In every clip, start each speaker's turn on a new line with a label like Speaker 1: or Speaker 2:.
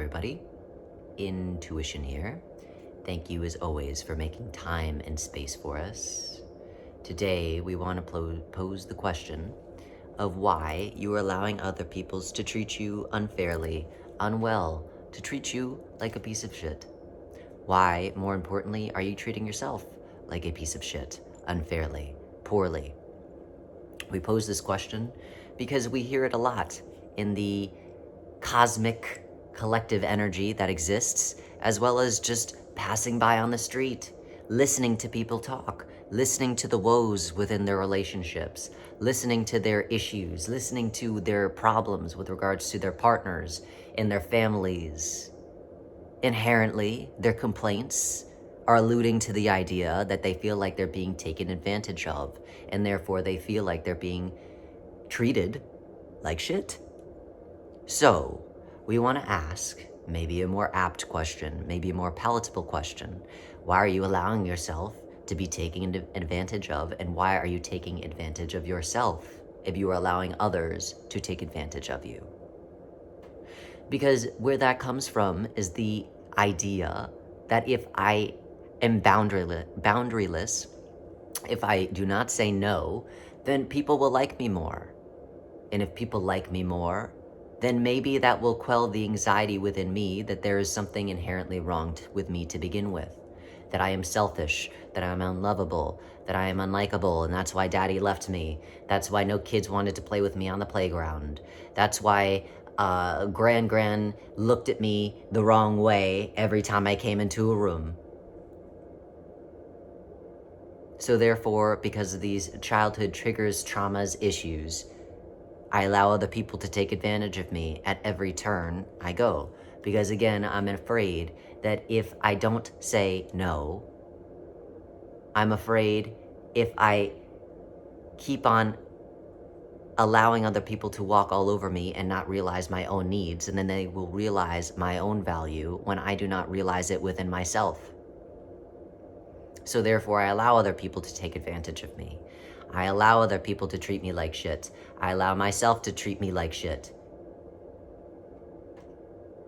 Speaker 1: everybody. Intuition here. Thank you as always for making time and space for us. Today we want to pose the question of why you are allowing other people to treat you unfairly, unwell, to treat you like a piece of shit. Why, more importantly, are you treating yourself like a piece of shit, unfairly, poorly? We pose this question because we hear it a lot in the cosmic collective energy that exists, as well as just passing by on the street, listening to people talk, listening to the woes within their relationships, listening to their issues, listening to their problems with regards to their partners and their families. Inherently, their complaints are alluding to the idea that they feel like they're being taken advantage of, and therefore they feel like they're being treated like shit. So, we want to ask maybe a more apt question, maybe a more palatable question. Why are you allowing yourself to be taken advantage of, and why are you taking advantage of yourself if you are allowing others to take advantage of you? Because where that comes from is the idea that if I am boundaryless, if I do not say no, then people will like me more. And if people like me more, then maybe that will quell the anxiety within me that there is something inherently wrong with me to begin with. That I am selfish, that I am unlovable, that I am unlikable, and that's why daddy left me. That's why no kids wanted to play with me on the playground. That's why Gran looked at me the wrong way every time I came into a room. So therefore, because of these childhood triggers, traumas, issues, I allow other people to take advantage of me at every turn I go. Because again, I'm afraid that if I don't say no, I'm afraid if I keep on allowing other people to walk all over me and not realize my own needs, and then they will realize my own value when I do not realize it within myself. So therefore, I allow other people to take advantage of me. I allow other people to treat me like shit. I allow myself to treat me like shit.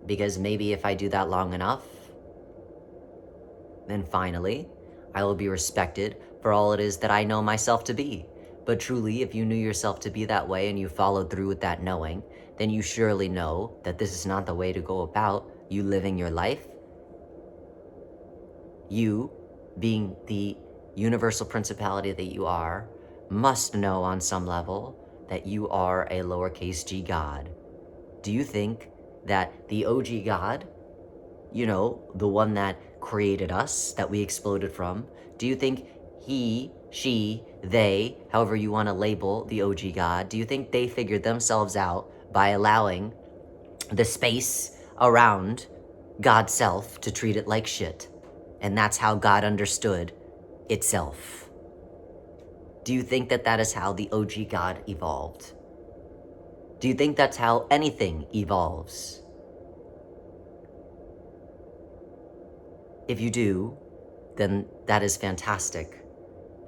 Speaker 1: Because maybe if I do that long enough, then finally, I will be respected for all it is that I know myself to be. But truly, if you knew yourself to be that way and you followed through with that knowing, then you surely know that this is not the way to go about you living your life. You, being the universal principality that you are, must know on some level that you are a lowercase g God. Do you think that the OG God, the one that created us, that we exploded from, do you think he, she, they, however you want to label the OG God, do you think they figured themselves out by allowing the space around God's self to treat it like shit? And that's how God understood itself. Do you think that that is how the OG God evolved? Do you think that's how anything evolves? If you do, then that is fantastic.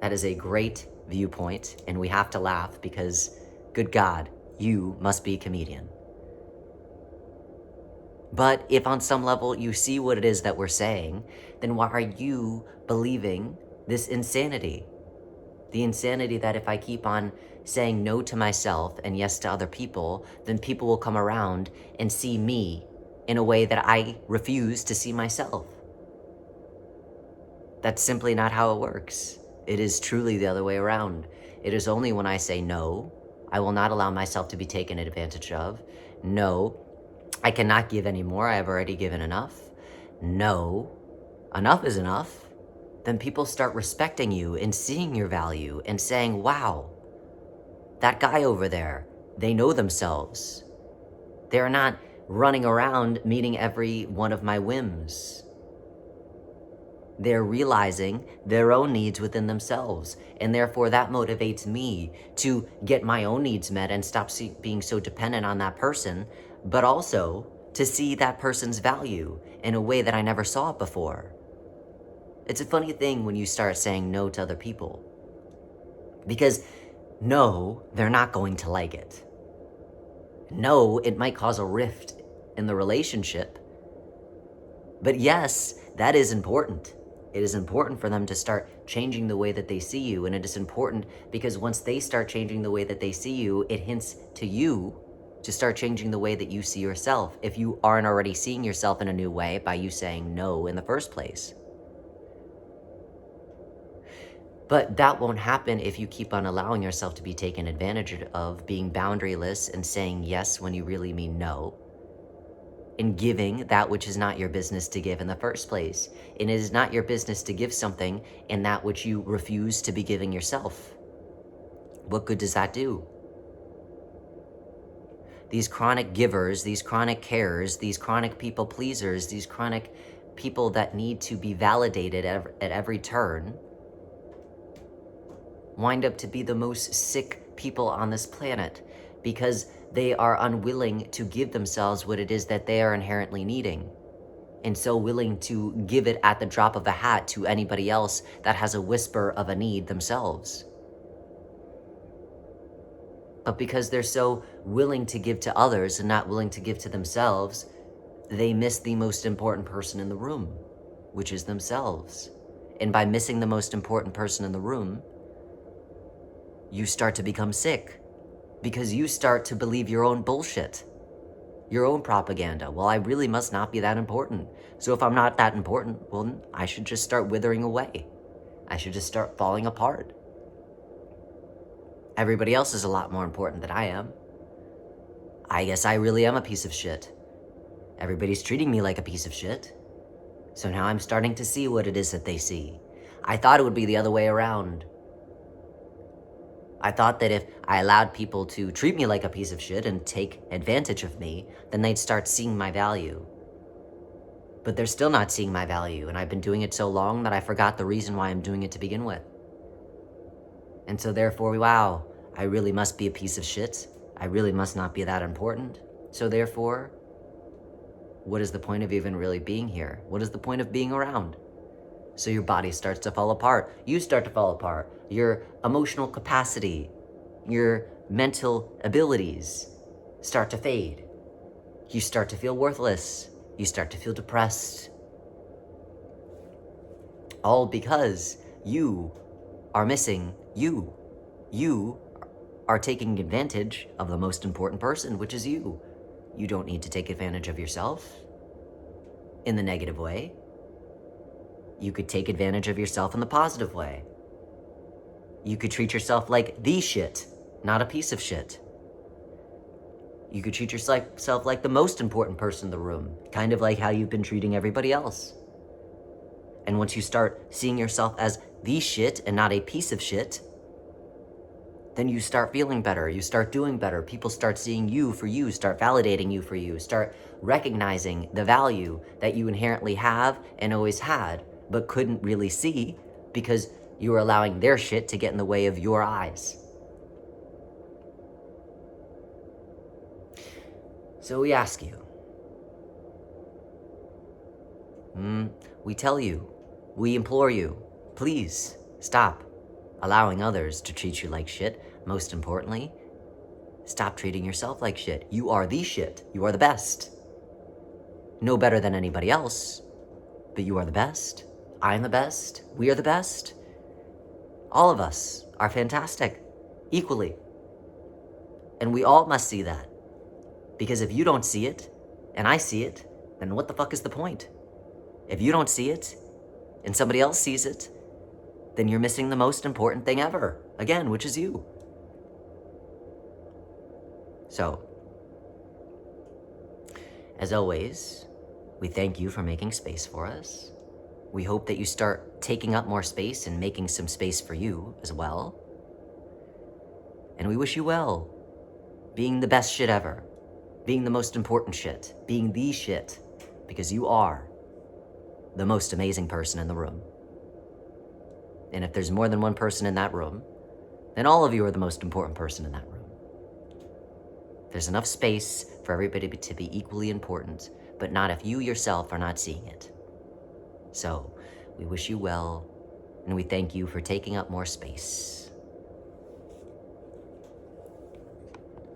Speaker 1: That is a great viewpoint, and we have to laugh because, good God, you must be a comedian. But if on some level you see what it is that we're saying, then why are you believing this insanity? The insanity that if I keep on saying no to myself and yes to other people, then people will come around and see me in a way that I refuse to see myself. That's simply not how it works. It is truly the other way around. It is only when I say no, I will not allow myself to be taken advantage of. No, I cannot give any more. I have already given enough. No, enough is enough. Then people start respecting you and seeing your value and saying, wow, that guy over there, they know themselves. They're not running around meeting every one of my whims. They're realizing their own needs within themselves. And therefore that motivates me to get my own needs met and stop being so dependent on that person, but also to see that person's value in a way that I never saw it before. It's a funny thing when you start saying no to other people. Because no, they're not going to like it. No, it might cause a rift in the relationship, But yes, that is important. It is important for them to start changing the way that they see you. And it is important because once they start changing the way that they see you, it hints to you to start changing the way that you see yourself, if you aren't already seeing yourself in a new way by you saying no in the first place. But that won't happen if you keep on allowing yourself to be taken advantage of, being boundaryless and saying yes when you really mean no, and giving that which is not your business to give in the first place. And it is not your business to give something in that which you refuse to be giving yourself. What good does that do? These chronic givers, these chronic carers, these chronic people pleasers, these chronic people that need to be validated at every turn wind up to be the most sick people on this planet because they are unwilling to give themselves what it is that they are inherently needing, and so willing to give it at the drop of a hat to anybody else that has a whisper of a need themselves. But because they're so willing to give to others and not willing to give to themselves, they miss the most important person in the room, which is themselves. And by missing the most important person in the room, you start to become sick because you start to believe your own bullshit, your own propaganda. Well, I really must not be that important. So if I'm not that important, well, I should just start withering away. I should just start falling apart. Everybody else is a lot more important than I am. I guess I really am a piece of shit. Everybody's treating me like a piece of shit. So now I'm starting to see what it is that they see. I thought it would be the other way around. I thought that if I allowed people to treat me like a piece of shit and take advantage of me, then they'd start seeing my value. But they're still not seeing my value, and I've been doing it so long that I forgot the reason why I'm doing it to begin with. And so therefore, wow, I really must be a piece of shit. I really must not be that important. So therefore, what is the point of even really being here? What is the point of being around? So your body starts to fall apart. You start to fall apart. Your emotional capacity, your mental abilities start to fade. You start to feel worthless. You start to feel depressed. All because you are missing you. You are taking advantage of the most important person, which is you. You don't need to take advantage of yourself in the negative way. You could take advantage of yourself in the positive way. You could treat yourself like the shit, not a piece of shit. You could treat yourself like the most important person in the room, kind of like how you've been treating everybody else. And once you start seeing yourself as the shit and not a piece of shit, then you start feeling better, you start doing better, people start seeing you for you, start validating you for you, start recognizing the value that you inherently have and always had, but couldn't really see because you were allowing their shit to get in the way of your eyes. So we ask you, we tell you, we implore you, please stop allowing others to treat you like shit. Most importantly, stop treating yourself like shit. You are the shit. You are the best. No better than anybody else, but you are the best. I am the best. We are the best. All of us are fantastic, equally. And we all must see that. Because if you don't see it, and I see it, then what the fuck is the point? If you don't see it, and somebody else sees it, then you're missing the most important thing ever, again, which is you. So, as always, we thank you for making space for us. We hope that you start taking up more space and making some space for you as well. And we wish you well, being the best shit ever, being the most important shit, being the shit, because you are the most amazing person in the room. And if there's more than one person in that room, then all of you are the most important person in that room. There's enough space for everybody to be equally important, but not if you yourself are not seeing it. So, we wish you well, and we thank you for taking up more space.